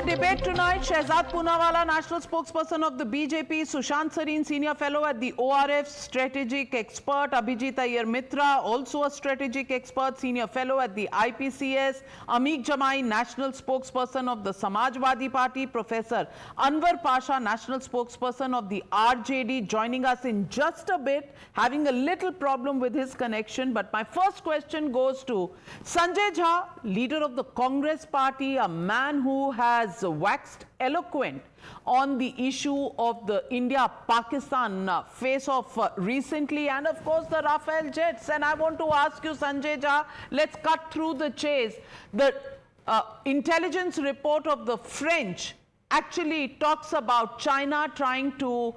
the debate tonight, Shehzad Poonawalla, national spokesperson of the BJP, Sushant Sareen, senior fellow at the ORF, strategic expert, Abhijit Iyer Mitra, also a strategic expert, senior fellow at the IPCS, Ameek Jamai, national spokesperson of the Samajwadi Party, Professor Anwar Pasha, national spokesperson of the RJD, joining us in just a bit, having a little problem with his connection. But my first question goes to Sanjay Jha, leader of the Congress Party, a man who has waxed eloquent on the issue of the India-Pakistan face-off recently, and of course the Rafale jets. And I want to ask you, Sanjay Jha, let's cut through the chase. The intelligence report of the French actually talks about China trying to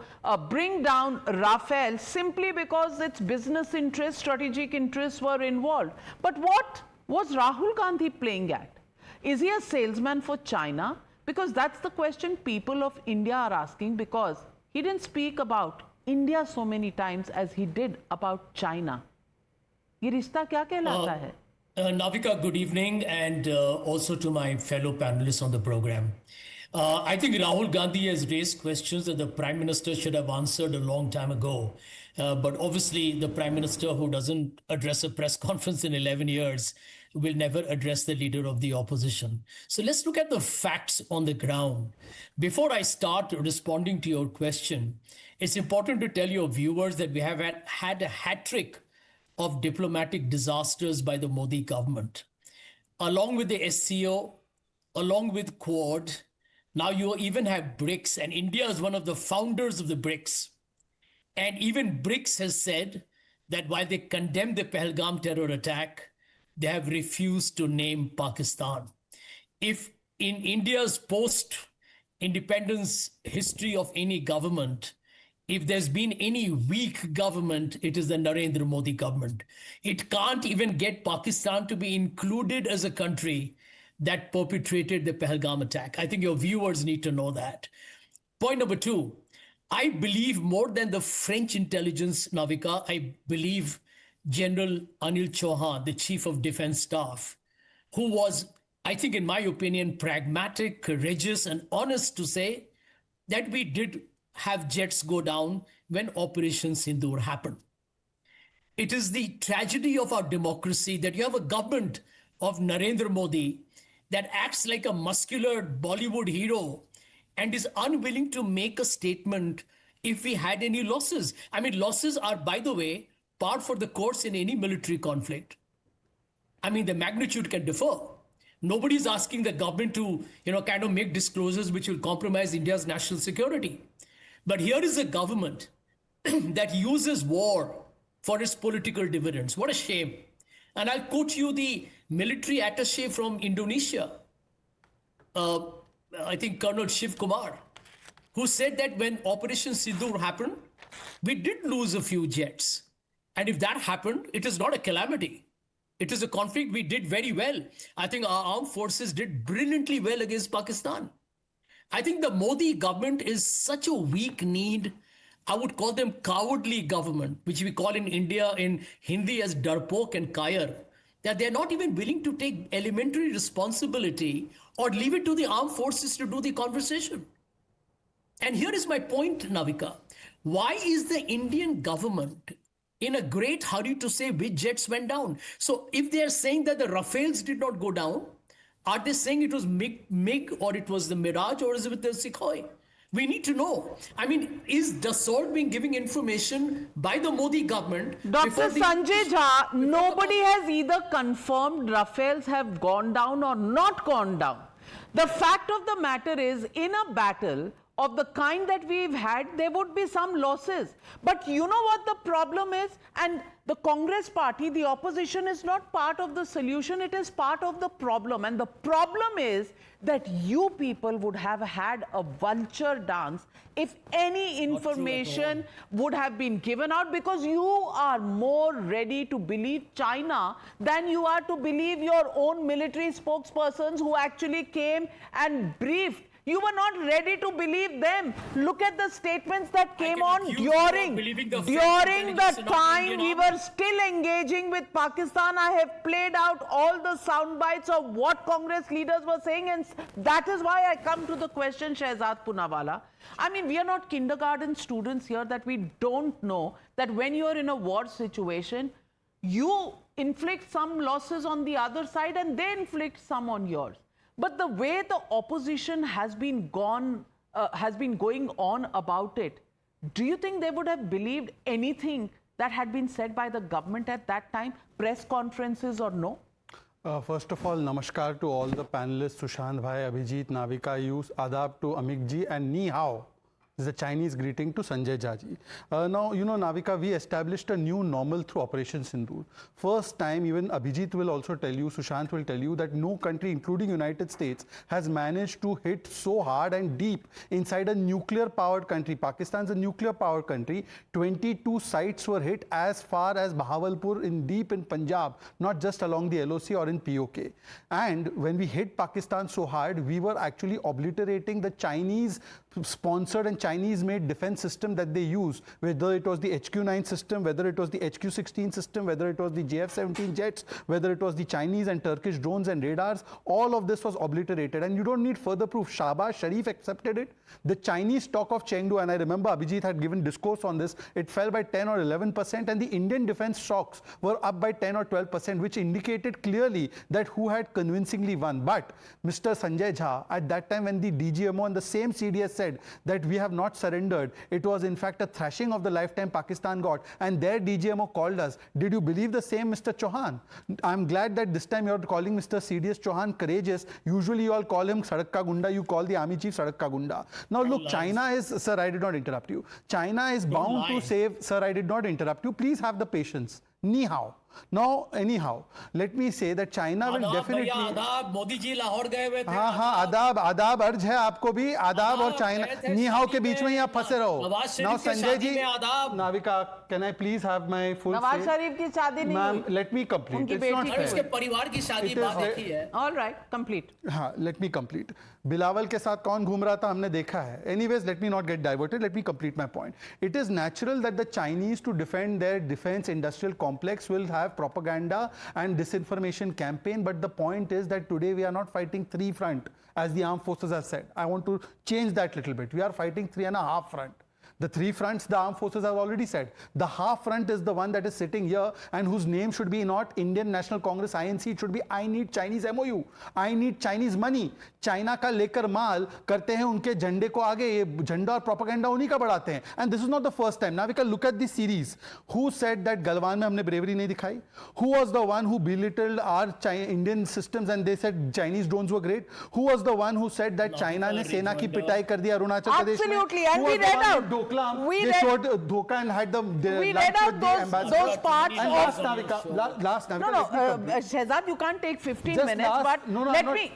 bring down Rafale simply because its business interests, strategic interests were involved. But what was Rahul Gandhi playing at? Is he a salesman for China? Because that's the question people of India are asking, because he didn't speak about India so many times as he did about China. ये रिश्ता क्या कहलाता है? Navika, good evening, and also to my fellow panelists on the program. I think Rahul Gandhi has raised questions that the Prime Minister should have answered a long time ago. But obviously, the Prime Minister who doesn't address a press conference in 11 years will never address the leader of the opposition. So let's look at the facts on the ground. Before I start responding to your question, it's important to tell your viewers that we have had a hat trick of diplomatic disasters by the Modi government. Along with the SCO, along with Quad, now you even have BRICS, and India is one of the founders of the BRICS. And even BRICS has said that while they condemn the Pahalgam terror attack, they have refused to name Pakistan. If in India's post-independence history of any government, if there's been any weak government, it is the Narendra Modi government. It can't even get Pakistan to be included as a country that perpetrated the Pahalgam attack. I think your viewers need to know that. Point number two, I believe more than the French intelligence, Navika, I believe General Anil Chauhan, the Chief of Defense Staff, who was, I think in my opinion, pragmatic, courageous, and honest to say that we did have jets go down when Operation Sindoor happened. It is the tragedy of our democracy that you have a government of Narendra Modi that acts like a muscular Bollywood hero and is unwilling to make a statement if we had any losses. I mean, losses are, by the way, par for the course in any military conflict. I mean, the magnitude can differ. Nobody's asking the government to, kind of make disclosures which will compromise India's national security. But here is a government that uses war for its political dividends. What a shame. And I'll quote you the military attaché from Indonesia, I think Colonel Shiv Kumar, who said that when Operation Sindoor happened, we did lose a few jets. And if that happened, it is not a calamity. It is a conflict we did very well. I think our armed forces did brilliantly well against Pakistan. I think the Modi government is such a weak-kneed, I would call them cowardly government, which we call in India in Hindi as darpok and kair, that they're not even willing to take elementary responsibility or leave it to the armed forces to do the conversation. And here is my point, Navika. Why is the Indian government in a great hurry to say which jets went down? So if they're saying that the Rafales did not go down, are they saying it was MiG or it was the Mirage or is it the Sukhoi? We need to know. I mean, is Dassault being giving information by the Modi government? Dr. Sanjay Jha, nobody has either confirmed Rafales have gone down or not gone down. The fact of the matter is, in a battle of the kind that we've had, there would be some losses. But you know what the problem is? And the Congress party, the opposition, is not part of the solution, it is part of the problem. And the problem is that you people would have had a vulture dance if any information would have been given out, because you are more ready to believe China than you are to believe your own military spokespersons who actually came and briefed You were not ready to believe them. Look at the statements that came can on accuse you of during believing the French the intelligence and not time Indian we army. were still engaging with Pakistan. I have played out all the sound bites of what Congress leaders were saying, and that is why I come to the question, Shehzad Poonawalla. I mean, we are not kindergarten students here that we don't know that when you are in a war situation, you inflict some losses on the other side and they inflict some on yours. But the way the opposition has been going on about it, do you think they would have believed anything that had been said by the government at that time, press conferences or no? First of all, namaskar to all the panelists, Sushant Bhai, Abhijit, Navika, Yus, Adab to Amik ji, and Ni Hao. This is a Chinese greeting to Sanjay Jaji. Now, you know, Navika, we established a new normal through Operation Sindoor. First time, even Abhijit will also tell you, Sushant will tell you that no country, including United States, has managed to hit so hard and deep inside a nuclear-powered country. Pakistan's a nuclear-powered country. 22 sites were hit as far as Bahawalpur in deep in Punjab, not just along the LOC or in POK. And when we hit Pakistan so hard, we were actually obliterating the Chinese-sponsored and Chinese-made defense system that they use, whether it was the HQ-9 system, whether it was the HQ-16 system, whether it was the JF-17 jets, whether it was the Chinese and Turkish drones and radars, all of this was obliterated. And you don't need further proof. Shahbaz Sharif accepted it. The Chinese stock of Chengdu, and I remember Abhijit had given discourse on this, it fell by 10 or 11%, and the Indian defense stocks were up by 10 or 12%, which indicated clearly that who had convincingly won. But Mr. Sanjay Jha, at that time when the DGMO and the same CDS said that we have not surrendered, it was in fact a thrashing of the lifetime Pakistan got, and their DGMO called us. Did you believe the same, Mr. Chauhan? I'm glad that this time you're calling Mr. CDS Chauhan courageous. Usually you all call him Sadak Ka Gunda, you call the army chief Sadak Ka Gunda. Now look, China is, sir, I did not interrupt you. China is bound to save, sir, I did not interrupt you. Please have the patience. Ni hao. Now, anyhow, let me say that China will definitely. आदाब मोदी जी लाहौर गए हुए थे हाँ हाँ आदाब अर्ज है आपको भी आदाब और चाइना नी हाउ के बीच में ही आप फंसे रहो. Now Sanjay ji, Navika, can I please have my full Nawaz Sharif की शादी नहीं Ma'am, let me complete. उनकी It's not बेटी fair. उसके परिवार की शादी बाकी है. All right, complete. हाँ, let me complete. बिलावल के साथ कौन घूम रहा था हमने देखा है. Anyways, let me not get diverted. Let me complete my point. It is natural that the Chinese, to defend their defense industrial complex, will have propaganda and disinformation campaign. But the point is that today we are not fighting three front, as the armed forces have said. I want to change that little bit. We are fighting 3.5 front. The three fronts, the armed forces have already said. The half front is the one that is sitting here and whose name should be not Indian National Congress, INC. It should be I need Chinese MOU. I need Chinese money. China का लेकर माल करते हैं उनके झंडे को आगे, ये झंडा और प्रोपेगेंडा उन्हीं का बढ़ाते हैं. And this is not the first time. Now we can look at this series. Who said that Galwan में हमने bravery नहीं दिखाई? Who was the one who belittled our Indian systems and they said Chinese drones were great? Who was the one who said that China ने सेना की पिटाई कर दी अरुणाचल प्रदेश में? Absolutely, and we read out. They showed Dhoka and had the we read out those parts. And last Navika, No, Shehzad, you can't take 15 minutes, but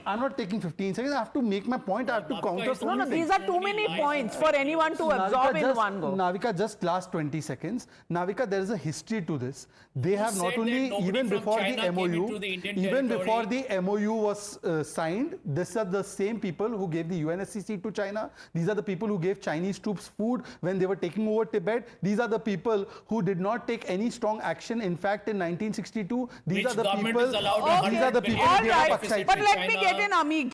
I'm not taking 15 seconds. I have to make my point. I have to counter. No, these are too many points for anyone to absorb in one go. Navika, just last 20 seconds. Navika, there is a history to this. They have not only, even before the MOU, even before the MOU was signed, these are the same people who gave the UNSCC to China. These are the people who gave Chinese troops food when they were taking over Tibet. These are the people who did not take any strong action. In fact, in 1962, these are the people. Which government is allowed to All right, but let me get in Amik.